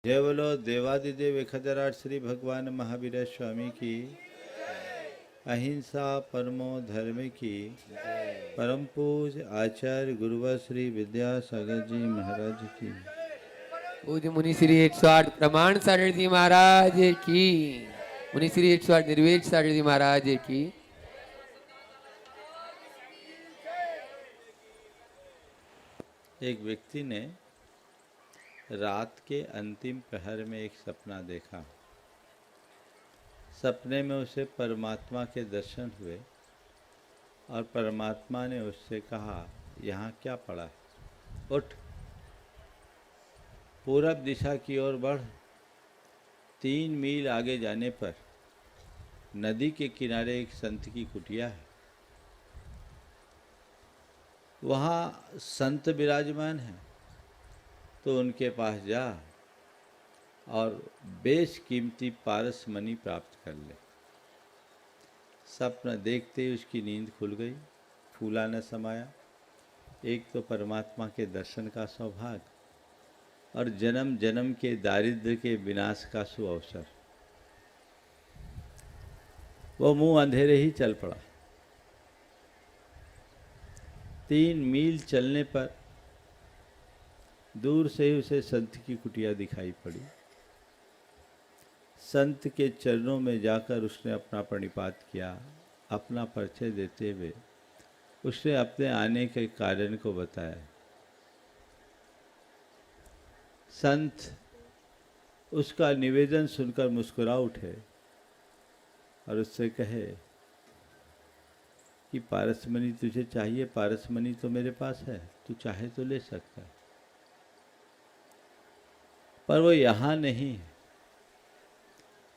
जय बोलो देवादिदेव 1008 श्री भगवान महावीर स्वामी की। अहिंसा परमो धर्म की। परम पूज आचार्य गुरुवर श्री विद्यासागर जी महाराज की। पूज्य मुनि श्री 108 प्रमाण सागर जी महाराज की। मुनि श्री 108 निर्वेद सागर जी महाराज की। एक व्यक्ति ने रात के अंतिम प्रहर में एक सपना देखा। सपने में उसे परमात्मा के दर्शन हुए और परमात्मा ने उससे कहा, यहाँ क्या पड़ा है, उठ, पूरब दिशा की ओर बढ़। 3 मील आगे जाने पर नदी के किनारे एक संत की कुटिया है। वहाँ संत विराजमान है, तो उनके पास जा और बेशकीमती पारस मणि प्राप्त कर ले। सपना देखते ही उसकी नींद खुल गई, फूला न समाया। एक तो परमात्मा के दर्शन का सौभाग्य और जन्म जन्म के दारिद्र्य के विनाश का सुअवसर। वो मुंह अंधेरे ही चल पड़ा। 3 मील चलने पर दूर से ही उसे संत की कुटिया दिखाई पड़ी। संत के चरणों में जाकर उसने अपना प्रणिपात किया। अपना परिचय देते हुए उसने अपने आने के कारण को बताया। संत उसका निवेदन सुनकर मुस्कुरा उठे और उससे कहे कि पारसमणि तुझे चाहिए, पारसमणि तो मेरे पास है, तू चाहे तो ले सकता है, पर वो यहाँ नहीं है।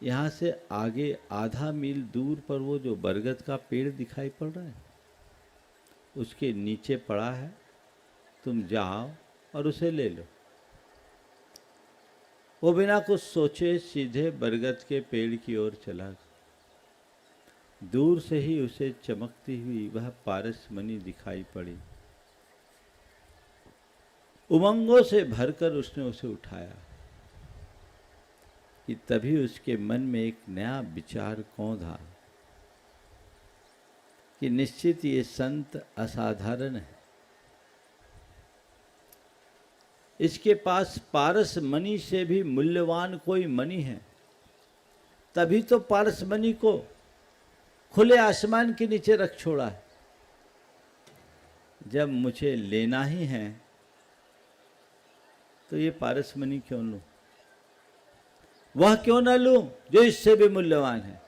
यहाँ से आगे आधा मील दूर पर वो जो बरगद का पेड़ दिखाई पड़ रहा है, उसके नीचे पड़ा है। तुम जाओ और उसे ले लो। वो बिना कुछ सोचे सीधे बरगद के पेड़ की ओर चला। दूर से ही उसे चमकती हुई वह पारसमणि दिखाई पड़ी। उमंगों से भरकर उसने उसे उठाया कि तभी उसके मन में एक नया विचार कौंधा कि निश्चित ये संत असाधारण है। इसके पास पारस मणि से भी मूल्यवान कोई मणि है, तभी तो पारस मणि को खुले आसमान के नीचे रख छोड़ा है। जब मुझे लेना ही है तो ये पारस मणि क्यों लूं, वह क्यों ना लूं जो इससे भी मूल्यवान है।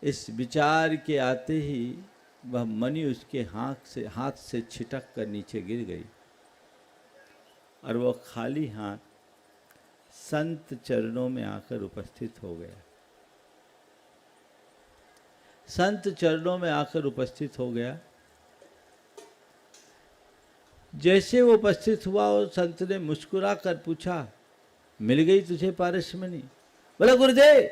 इस विचार के आते ही वह मणि उसके हाथ से छिटक कर नीचे गिर गई और वह खाली हाथ संत चरणों में आकर उपस्थित हो गया। संत चरणों में आकर उपस्थित हो गया। जैसे वो उपस्थित हुआ और संत ने मुस्कुरा कर पूछा, मिल गई तुझे पारसमणि? बोला, गुरुदेव,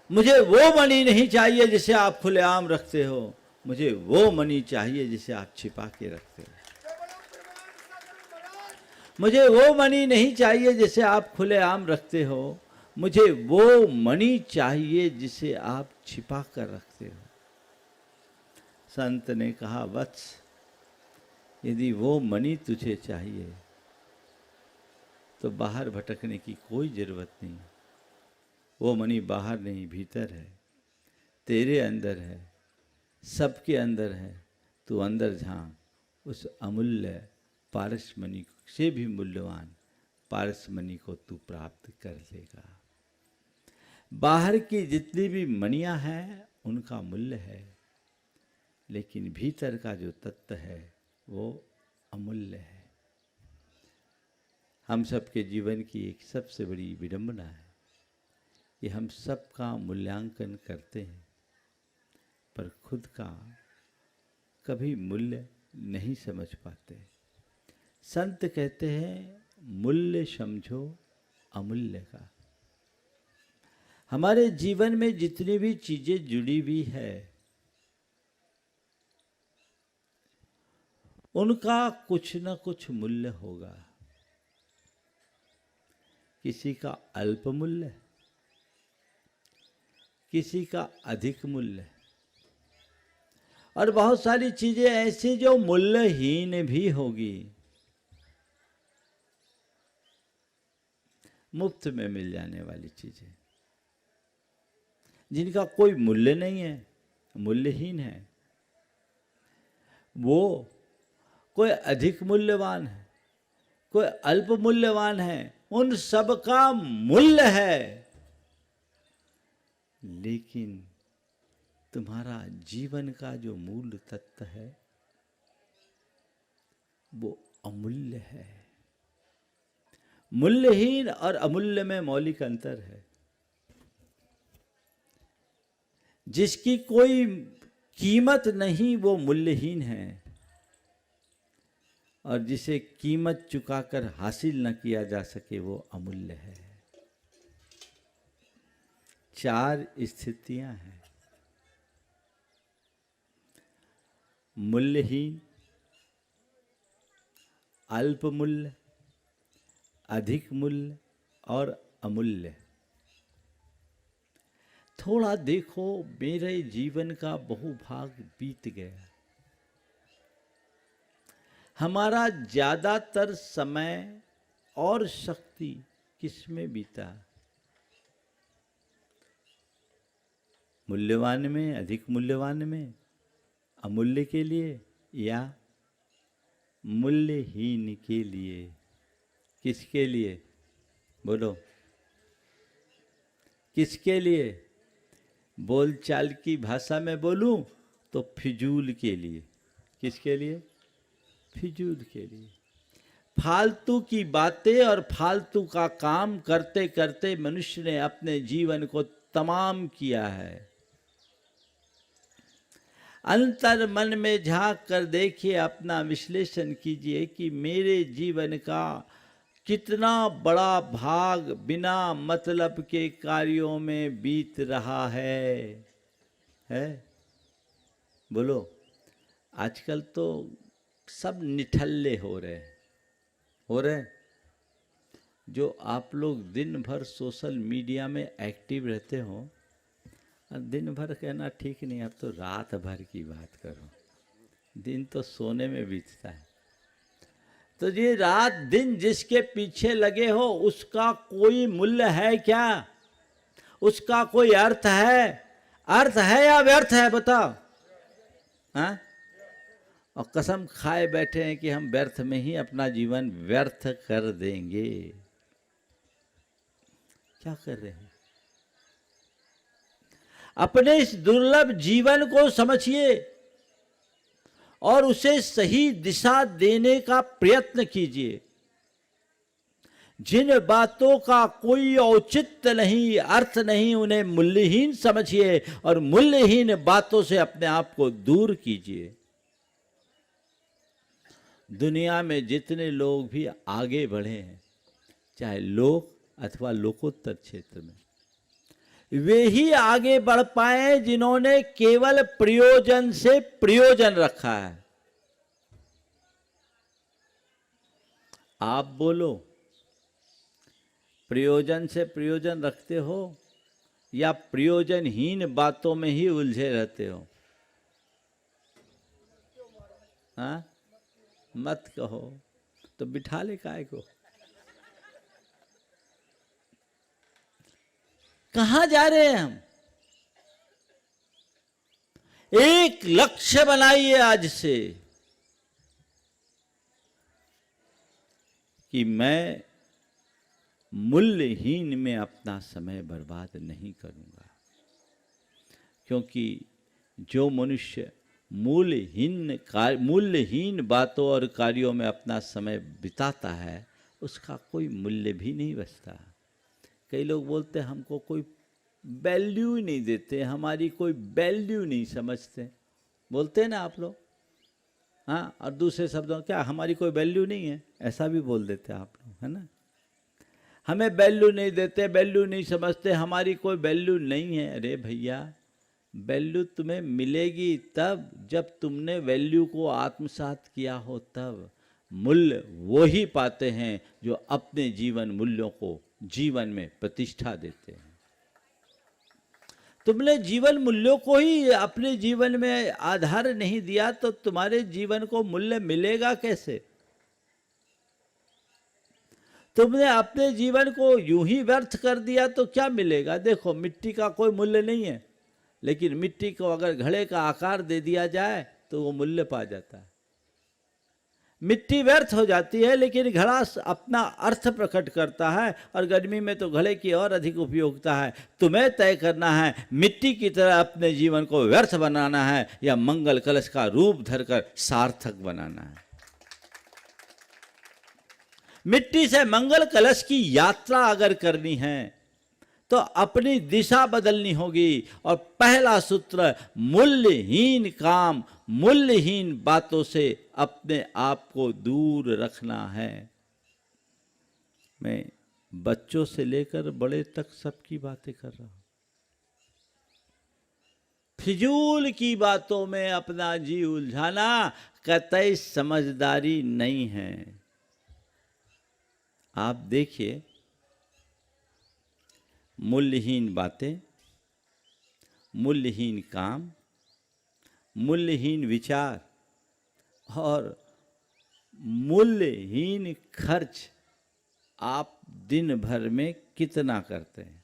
मुझे वो मणि नहीं चाहिए जिसे आप खुलेआम रखते हो, मुझे वो मणि चाहिए जिसे आप छिपा के रखते हो। मुझे वो मणि नहीं चाहिए जिसे आप खुलेआम रखते हो, मुझे वो मणि चाहिए जिसे आप छिपा कर रखते हो। संत ने कहा, वत्स, यदि वो मणि तुझे चाहिए तो बाहर भटकने की कोई जरूरत नहीं। वो मणि बाहर नहीं, भीतर है, तेरे अंदर है, सबके अंदर है। तू अंदर झांक, उस अमूल्य पारसमणि से भी मूल्यवान पारसमणि को तू प्राप्त कर लेगा। बाहर की जितनी भी मणियां हैं उनका मूल्य है, लेकिन भीतर का जो तत्व है वो अमूल्य है। हम सबके जीवन की एक सबसे बड़ी विडंबना है कि हम सबका मूल्यांकन करते हैं, पर खुद का कभी मूल्य नहीं समझ पाते। संत कहते हैं, मूल्य समझो अमूल्य का। हमारे जीवन में जितनी भी चीजें जुड़ी हुई है, उनका कुछ न कुछ मूल्य होगा। किसी का अल्प मूल्य है, किसी का अधिक मूल्य है, और बहुत सारी चीजें ऐसी जो मूल्यहीन भी होगी, मुफ्त में मिल जाने वाली चीजें, जिनका कोई मूल्य नहीं है, मूल्यहीन है। वो कोई अधिक मूल्यवान है, कोई अल्प मूल्यवान है, उन सब का मूल्य है, लेकिन तुम्हारा जीवन का जो मूल तत्व है वो अमूल्य है। मूल्यहीन और अमूल्य में मौलिक अंतर है। जिसकी कोई कीमत नहीं वो मूल्यहीन है, और जिसे कीमत चुकाकर हासिल न किया जा सके वो अमूल्य है। 4 स्थितियां हैं: मूल्यहीन, अल्प मूल्य, अधिक मूल्य और अमूल्य। थोड़ा देखो, मेरे जीवन का बहुभाग बीत गया। हमारा ज्यादातर समय और शक्ति किसमें बीता? मूल्यवान में, अधिक मूल्यवान में, अमूल्य के लिए या मूल्यहीन के लिए? किसके लिए? बोलो, किसके लिए? बोलचाल की भाषा में बोलूं तो फिजूल के लिए। किसके लिए? फिजूल के लिए। फालतू की बातें और फालतू का काम करते करते मनुष्य ने अपने जीवन को तमाम किया है। अंतर मन में झांक कर देखिए, अपना विश्लेषण कीजिए कि मेरे जीवन का कितना बड़ा भाग बिना मतलब के कार्यों में बीत रहा है? बोलो। आजकल तो सब निठल्ले हो रहे। जो आप लोग दिन भर सोशल मीडिया में एक्टिव रहते हो, और दिन भर कहना ठीक नहीं, अब तो रात भर की बात करो, दिन तो सोने में बीतता है। तो ये रात दिन जिसके पीछे लगे हो, उसका कोई मूल्य है क्या? उसका कोई अर्थ है? अर्थ है या व्यर्थ है? बताओ। हाँ? और कसम खाए बैठे हैं कि हम व्यर्थ में ही अपना जीवन व्यर्थ कर देंगे। क्या कर रहे हैं? अपने इस दुर्लभ जीवन को समझिए और उसे सही दिशा देने का प्रयत्न कीजिए। जिन बातों का कोई औचित्य नहीं, अर्थ नहीं, उन्हें मूल्यहीन समझिए और मूल्यहीन बातों से अपने आप को दूर कीजिए। दुनिया में जितने लोग भी आगे बढ़े हैं, चाहे लोक अथवा लोकोत्तर क्षेत्र में, वे ही आगे बढ़ पाए जिन्होंने केवल प्रयोजन से प्रयोजन रखा है। आप बोलो, प्रयोजन से प्रयोजन रखते हो या प्रयोजनहीन बातों में ही उलझे रहते हो? हाँ? मत कहो तो बिठा ले काय को। कहां जा रहे हैं हम? एक लक्ष्य बनाइए आज से कि मैं मूल्यहीन में अपना समय बर्बाद नहीं करूंगा, क्योंकि जो मनुष्य मूल्यहीन बातों और कार्यों में अपना समय बिताता है, उसका कोई मूल्य भी नहीं बचता। कई लोग बोलते हैं हमको कोई वैल्यू ही नहीं देते, हमारी कोई वैल्यू नहीं समझते, बोलते हैं ना आप लोग। हाँ, और दूसरे शब्दों क्या, हमारी कोई वैल्यू नहीं है, ऐसा भी बोल देते हैं आप लोग, है ना। हमें वैल्यू नहीं देते, वैल्यू नहीं समझते, हमारी कोई वैल्यू नहीं है। अरे भैया, वैल्यू तुम्हें मिलेगी तब जब तुमने वैल्यू को आत्मसात किया हो, तब। मूल्य वो ही पाते हैं जो अपने जीवन मूल्यों को जीवन में प्रतिष्ठा देते हैं। तुमने जीवन मूल्यों को ही अपने जीवन में आधार नहीं दिया तो तुम्हारे जीवन को मूल्य मिलेगा कैसे? तुमने अपने जीवन को यूं ही व्यर्थ कर दिया तो क्या मिलेगा? देखो, मिट्टी का कोई मूल्य नहीं है, लेकिन मिट्टी को अगर घड़े का आकार दे दिया जाए तो वो मूल्य पा जाता है। मिट्टी व्यर्थ हो जाती है, लेकिन घड़ा अपना अर्थ प्रकट करता है, और गर्मी में तो घड़े की और अधिक उपयोगिता है। तुम्हें तय करना है मिट्टी की तरह अपने जीवन को व्यर्थ बनाना है या मंगल कलश का रूप धरकर सार्थक बनाना है। मिट्टी से मंगल कलश की यात्रा अगर करनी है तो अपनी दिशा बदलनी होगी, और पहला सूत्र, मूल्यहीन काम, मूल्यहीन बातों से अपने आप को दूर रखना है। मैं बच्चों से लेकर बड़े तक सबकी बातें कर रहा हूं। फिजूल की बातों में अपना जी उलझाना कतई समझदारी नहीं है। आप देखिए, मूल्यहीन बातें, मूल्यहीन काम, मूल्यहीन विचार और मूल्यहीन खर्च आप दिन भर में कितना करते हैं?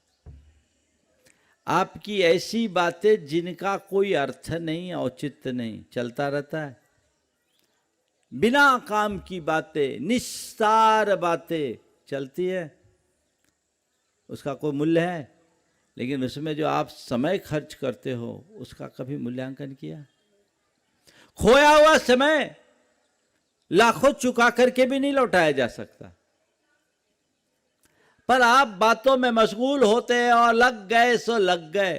आपकी ऐसी बातें जिनका कोई अर्थ नहीं, औचित्य नहीं, चलता रहता है। बिना काम की बातें, निस्सार बातें चलती है, उसका कोई मूल्य है? लेकिन उसमें जो आप समय खर्च करते हो उसका कभी मूल्यांकन किया? खोया हुआ समय लाखों चुका करके भी नहीं लौटाया जा सकता, पर आप बातों में मशगूल होते हैं और लग गए सो लग गए।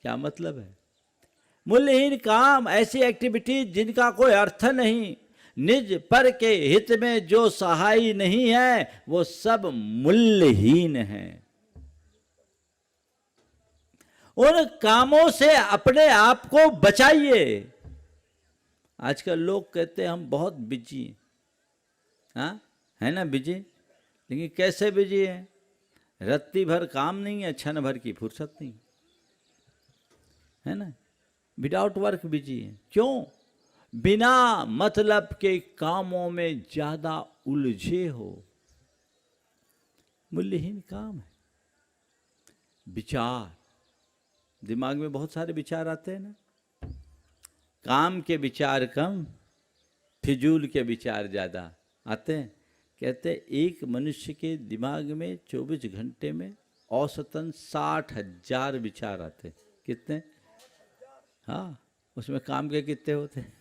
क्या मतलब है? मूल्यहीन काम, ऐसी एक्टिविटीज जिनका कोई अर्थ नहीं, निज पर के हित में जो सहाय नहीं है, वो सब मूल्यहीन है। उन कामों से अपने आप को बचाइए। आजकल लोग कहते हैं हम बहुत बिजी हैं, हाँ है ना, बिजी। लेकिन कैसे बिजी है? रत्ती भर काम नहीं है, क्षण भर की फुर्सत नहीं, है ना, विदाउट वर्क बिजी है। क्यों? बिना मतलब के कामों में ज्यादा उलझे हो। मूल्यहीन काम है। विचार, दिमाग में बहुत सारे विचार आते हैं ना, काम के विचार कम, फिजूल के विचार ज्यादा आते हैं। कहते हैं एक मनुष्य के दिमाग में 24 घंटे में औसतन 60,000 विचार आते हैं। कितने? हाँ, उसमें काम के कितने होते हैं?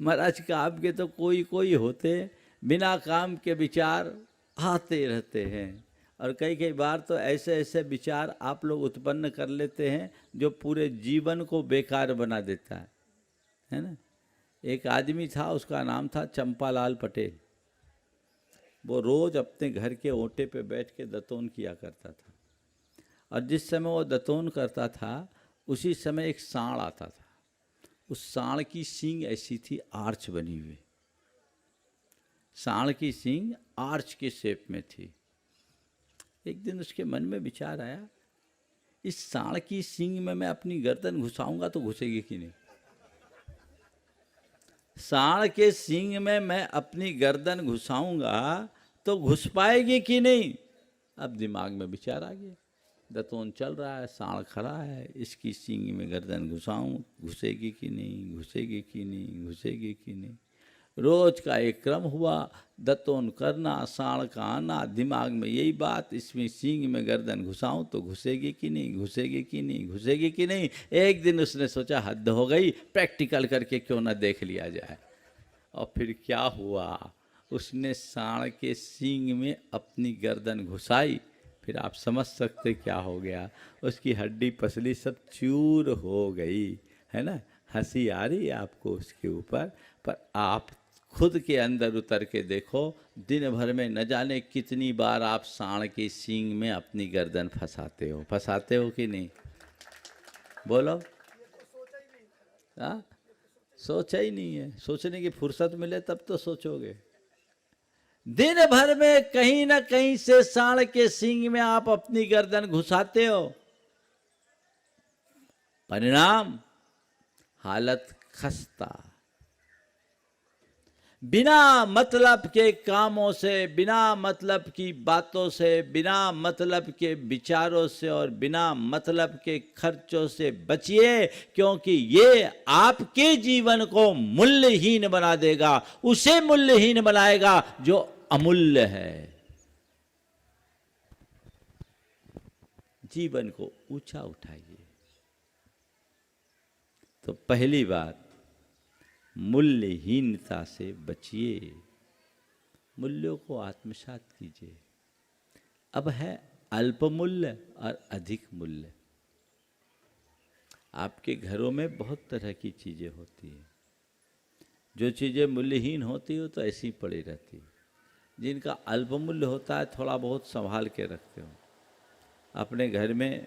महाराज, काम के तो कोई कोई होते, बिना काम के विचार आते रहते हैं। और कई कई बार तो ऐसे ऐसे विचार आप लोग उत्पन्न कर लेते हैं जो पूरे जीवन को बेकार बना देता है ना। एक आदमी था, उसका नाम था चंपालाल पटेल। वो रोज अपने घर के ओटे पे बैठ के दतौन किया करता था, और जिस समय वो दतौन करता था उसी समय एक सांड आता था। उस सांड की सींग ऐसी थी, आर्च बनी हुई। सांड की सींग आर्च के शेप में थी। एक दिन उसके मन में विचार आया, इस सांड की सींग में मैं अपनी गर्दन घुसाऊंगा तो घुसेगी कि नहीं? सांड के सींग में मैं अपनी गर्दन घुसाऊंगा तो घुस पाएगी कि नहीं? अब दिमाग में विचार आ गया, दतौन चल रहा है, सांड खड़ा है, इसकी सींग में गर्दन घुसाऊं, घुसेगी कि नहीं, घुसेगी कि नहीं, घुसेगी कि नहीं। रोज का एक क्रम हुआ, दतौन करना, सांड का आना, दिमाग में यही बात, इसमें सींग में गर्दन घुसाऊं तो घुसेगी कि नहीं, घुसेगी कि नहीं, घुसेगी कि नहीं। एक दिन उसने सोचा हद हो गई, प्रैक्टिकल करके क्यों ना देख लिया जाए। और फिर क्या हुआ, उसने सांड के सींग में अपनी गर्दन घुसाई। फिर आप समझ सकते क्या हो गया, उसकी हड्डी पसली सब चूर हो गई, है ना। हंसी आ रही है आपको उसके ऊपर, पर आप खुद के अंदर उतर के देखो, दिन भर में न जाने कितनी बार आप सांड की सींग में अपनी गर्दन फंसाते हो कि नहीं? बोलो। हाँ, सोचा ही नहीं है। सोचने की फुर्सत मिले तब तो सोचोगे। दिन भर में कहीं ना कहीं से सांड के सींग में आप अपनी गर्दन घुसाते हो, परिणाम हालत खस्ता। बिना मतलब के कामों से, बिना मतलब की बातों से, बिना मतलब के विचारों से और बिना मतलब के खर्चों से बचिए, क्योंकि ये आपके जीवन को मूल्यहीन बना देगा, उसे मूल्यहीन बनाएगा जो अमूल्य है। जीवन को ऊंचा उठाइए। तो पहली बात, मूल्यहीनता से बचिए, मूल्यों को आत्मसात कीजिए। अब है अल्प मूल्य और अधिक मूल्य। आपके घरों में बहुत तरह की चीजें होती हैं। जो चीजें मूल्यहीन होती हो तो ऐसी पड़ी रहती है। जिनका अल्प मूल्य होता है थोड़ा बहुत संभाल के रखते हो। अपने घर में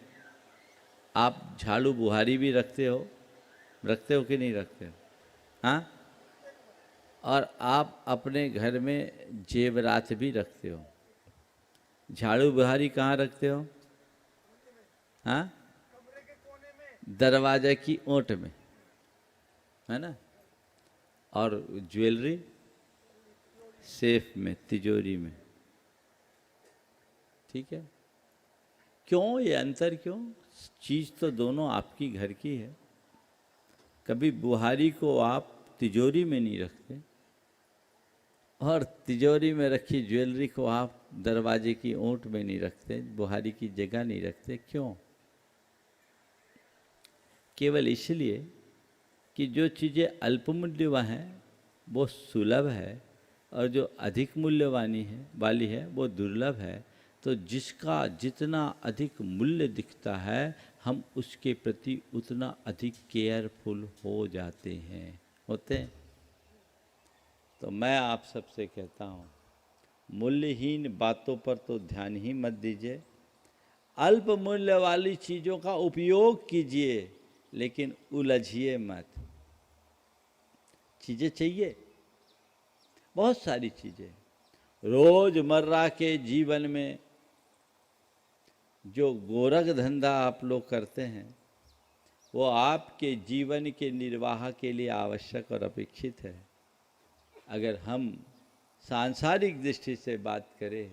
आप झाड़ू बुहारी भी रखते हो कि नहीं रखते हो? हाँ। और आप अपने घर में जेवरात भी रखते हो। झाड़ू बुहारी कहाँ रखते हो? हाँ, दरवाजे की ओट में, है ना। और ज्वेलरी सेफ में, तिजोरी में। ठीक है। क्यों ये अंतर क्यों? चीज तो दोनों आपकी घर की है। कभी बुहारी को आप तिजोरी में नहीं रखते और तिजोरी में रखी ज्वेलरी को आप दरवाजे की ओट में नहीं रखते, बुहारी की जगह नहीं रखते। क्यों? केवल इसलिए कि जो चीज़ें अल्प मूल्यवान हैं वो सुलभ है और जो अधिक मूल्यवानी है वाली है वो दुर्लभ है। तो जिसका जितना अधिक मूल्य दिखता है हम उसके प्रति उतना अधिक केयरफुल हो जाते हैं, होते हैं। तो मैं आप सबसे कहता हूँ, मूल्यहीन बातों पर तो ध्यान ही मत दीजिए। अल्प मूल्य वाली चीज़ों का उपयोग कीजिए, लेकिन उलझिए मत। चीज़ें चाहिए, बहुत सारी चीज़ें। रोजमर्रा के जीवन में जो गोरख धंधा आप लोग करते हैं वो आपके जीवन के निर्वाह के लिए आवश्यक और अपेक्षित है। अगर हम सांसारिक दृष्टि से बात करें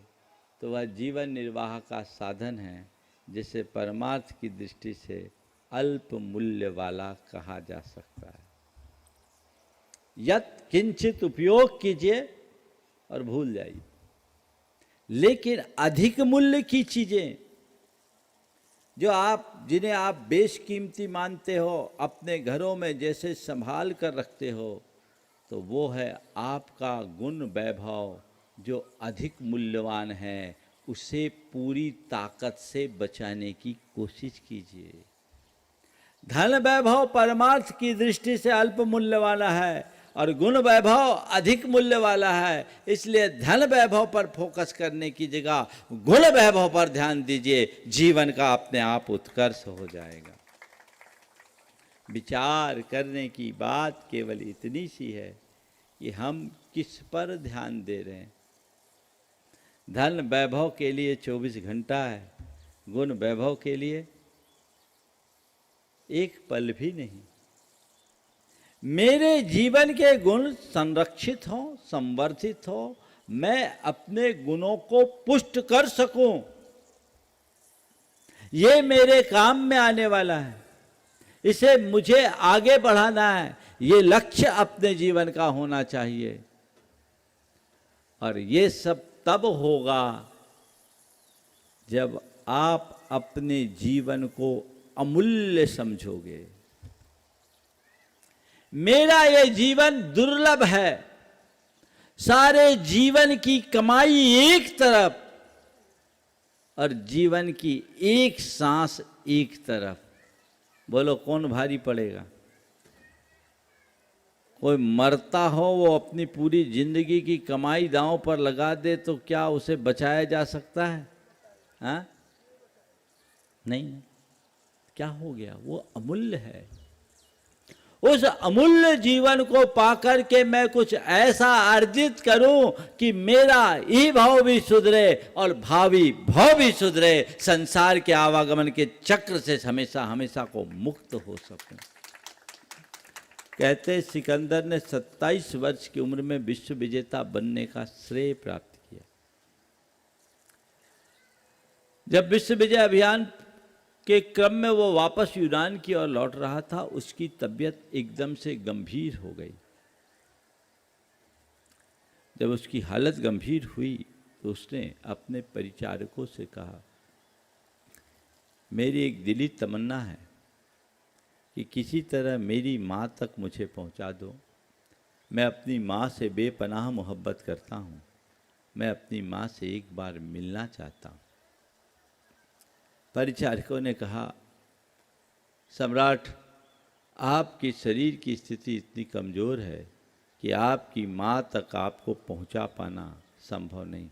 तो वह जीवन निर्वाह का साधन है, जिसे परमार्थ की दृष्टि से अल्प मूल्य वाला कहा जा सकता है। यत् किंचित उपयोग कीजिए और भूल जाइए। लेकिन अधिक मूल्य की चीजें जो जिन्हें आप बेशकीमती मानते हो, अपने घरों में जैसे संभाल कर रखते हो, तो वो है आपका गुण वैभव जो अधिक मूल्यवान है। उसे पूरी ताकत से बचाने की कोशिश कीजिए। धन वैभव परमार्थ की दृष्टि से अल्प मूल्य वाला है और गुण वैभव अधिक मूल्य वाला है। इसलिए धन वैभव पर फोकस करने की जगह गुण वैभव पर ध्यान दीजिए। जीवन का अपने आप उत्कर्ष हो जाएगा। विचार करने की बात केवल इतनी सी है कि हम किस पर ध्यान दे रहे हैं। धन वैभव के लिए 24 घंटा है, गुण वैभव के लिए एक पल भी नहीं। मेरे जीवन के गुण संरक्षित हो, संवर्धित हो, मैं अपने गुणों को पुष्ट कर सकूं, ये मेरे काम में आने वाला है। इसे मुझे आगे बढ़ाना है। ये लक्ष्य अपने जीवन का होना चाहिए। और ये सब तब होगा जब आप अपने जीवन को अमूल्य समझोगे। मेरा ये जीवन दुर्लभ है। सारे जीवन की कमाई एक तरफ और जीवन की एक सांस एक तरफ। बोलो कौन भारी पड़ेगा? कोई मरता हो, वो अपनी पूरी जिंदगी की कमाई दांव पर लगा दे तो क्या उसे बचाया जा सकता है? हाँ? नहीं। क्या हो गया? वो अमूल्य है। उस अमूल्य जीवन को पाकर के मैं कुछ ऐसा अर्जित करूं कि मेरा ई भाव भी सुधरे और भावी भाव भी सुधरे, संसार के आवागमन के चक्र से हमेशा हमेशा को मुक्त हो सकूं। कहते सिकंदर ने 27 वर्ष की उम्र में विश्व विजेता बनने का श्रेय प्राप्त किया। जब विश्व विजय अभियान के क्रम में वो वापस यूनान की ओर लौट रहा था, उसकी तबीयत एकदम से गंभीर हो गई। जब उसकी हालत गंभीर हुई तो उसने अपने परिचारकों से कहा, मेरी एक दिली तमन्ना है कि किसी तरह मेरी माँ तक मुझे पहुँचा दो। मैं अपनी माँ से बेपनाह मोहब्बत करता हूँ। मैं अपनी माँ से एक बार मिलना चाहता हूँ। परिचारकों ने कहा, सम्राट, आपके शरीर की स्थिति इतनी कमज़ोर है कि आपकी माँ तक आपको पहुँचा पाना संभव नहीं।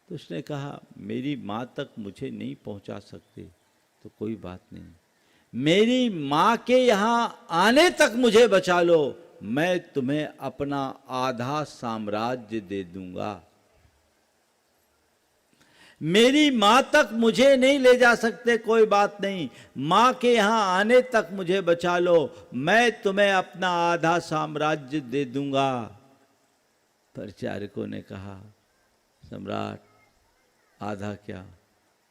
तो उसने कहा, मेरी माँ तक मुझे नहीं पहुँचा सकते तो कोई बात नहीं, मेरी माँ के यहाँ आने तक मुझे बचा लो, मैं तुम्हें अपना आधा साम्राज्य दे दूंगा। मेरी माँ तक मुझे नहीं ले जा सकते, कोई बात नहीं, माँ के यहाँ आने तक मुझे बचा लो, मैं तुम्हें अपना आधा साम्राज्य दे दूंगा। परिचारकों ने कहा, सम्राट, आधा क्या,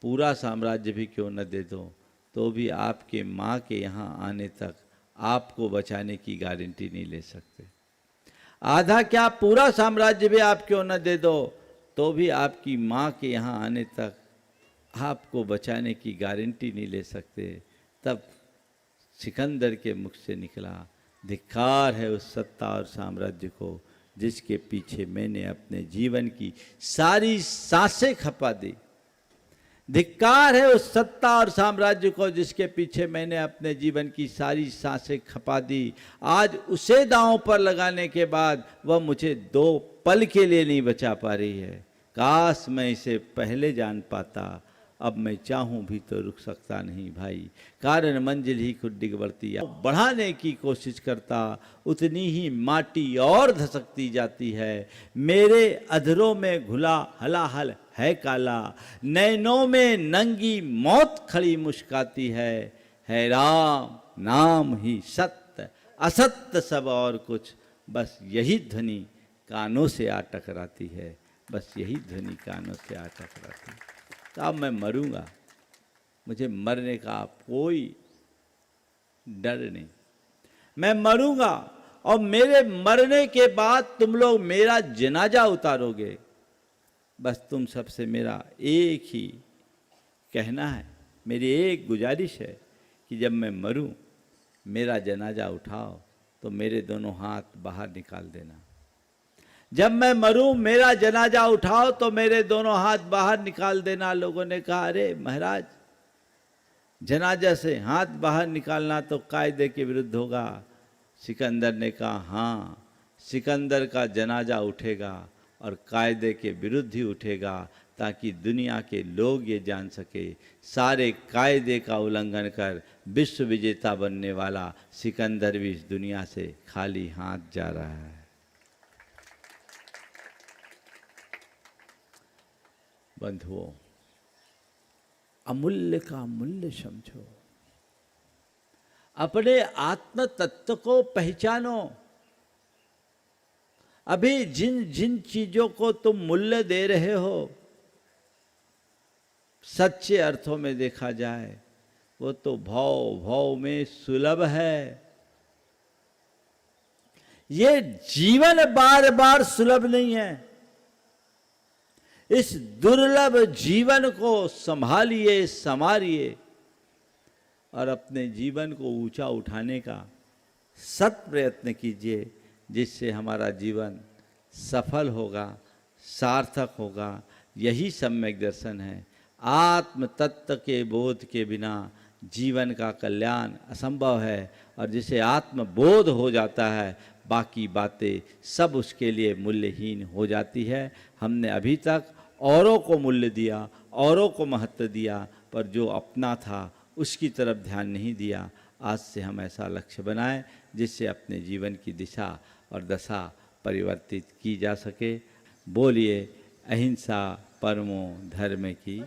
पूरा साम्राज्य भी क्यों न दे दो, तो भी आपके माँ के यहाँ आने तक आपको बचाने की गारंटी नहीं ले सकते। आधा क्या, पूरा साम्राज्य भी आप क्यों न दे दो, तो भी आपकी माँ के यहाँ आने तक आपको बचाने की गारंटी नहीं ले सकते। तब सिकंदर के मुख से निकला, धिक्कार है उस सत्ता और साम्राज्य को जिसके पीछे मैंने अपने जीवन की सारी सांसें खपा दी। धिक्कार है उस सत्ता और साम्राज्य को जिसके पीछे मैंने अपने जीवन की सारी सांसें खपा दी। आज उसे दांव पर लगाने के बाद वह मुझे 2 पल के लिए नहीं बचा पा रही है। काश मैं इसे पहले जान पाता, अब मैं चाहूं भी तो रुक सकता नहीं भाई, कारण मंजिल ही खुद डिगबरती बढ़ाने की कोशिश करता, उतनी ही माटी और धसकती जाती है। मेरे अधरों में घुला हलाहल है काला, नैनों में नंगी मौत खड़ी मुस्काती है राम नाम ही सत्य, असत्य सब और कुछ, बस यही ध्वनि कानों से आ टकराती है, बस यही ध्वनि कानों से आ टकराती है। तो अब मैं मरूंगा, मुझे मरने का कोई डर नहीं, मैं मरूंगा और मेरे मरने के बाद तुम लोग मेरा जनाजा उतारोगे। बस तुम सबसे मेरा एक ही कहना है, मेरी एक गुजारिश है कि जब मैं मरूं मेरा जनाजा उठाओ तो मेरे दोनों हाथ बाहर निकाल देना। जब मैं मरूं मेरा जनाजा उठाओ तो मेरे दोनों हाथ बाहर निकाल देना। लोगों ने कहा, अरे महाराज, जनाजा से हाथ बाहर निकालना तो कायदे के विरुद्ध होगा। सिकंदर ने कहा, हाँ, सिकंदर का जनाजा उठेगा और कायदे के विरुद्ध ही उठेगा, ताकि दुनिया के लोग ये जान सके सारे कायदे का उल्लंघन कर विश्व विजेता बनने वाला सिकंदर भी इस दुनिया से खाली हाथ जा रहा है। बंधुओं, अमूल्य का मूल्य समझो, अपने आत्म तत्व को पहचानो। अभी जिन जिन चीजों को तुम मूल्य दे रहे हो, सच्चे अर्थों में देखा जाए वो तो भाव भाव में सुलभ है। ये जीवन बार बार सुलभ नहीं है। इस दुर्लभ जीवन को संभालिए, संवारिए और अपने जीवन को ऊंचा उठाने का सत प्रयत्न कीजिए, जिससे हमारा जीवन सफल होगा, सार्थक होगा। यही सम्यक दर्शन है। आत्म तत्व के बोध के बिना जीवन का कल्याण असंभव है, और जिसे आत्म बोध हो जाता है बाकी बातें सब उसके लिए मूल्यहीन हो जाती है। हमने अभी तक औरों को मूल्य दिया, औरों को महत्व दिया, पर जो अपना था उसकी तरफ ध्यान नहीं दिया। आज से हम ऐसा लक्ष्य बनाएं जिससे अपने जीवन की दिशा और दशा परिवर्तित की जा सके। बोलिए अहिंसा परमो धर्म की।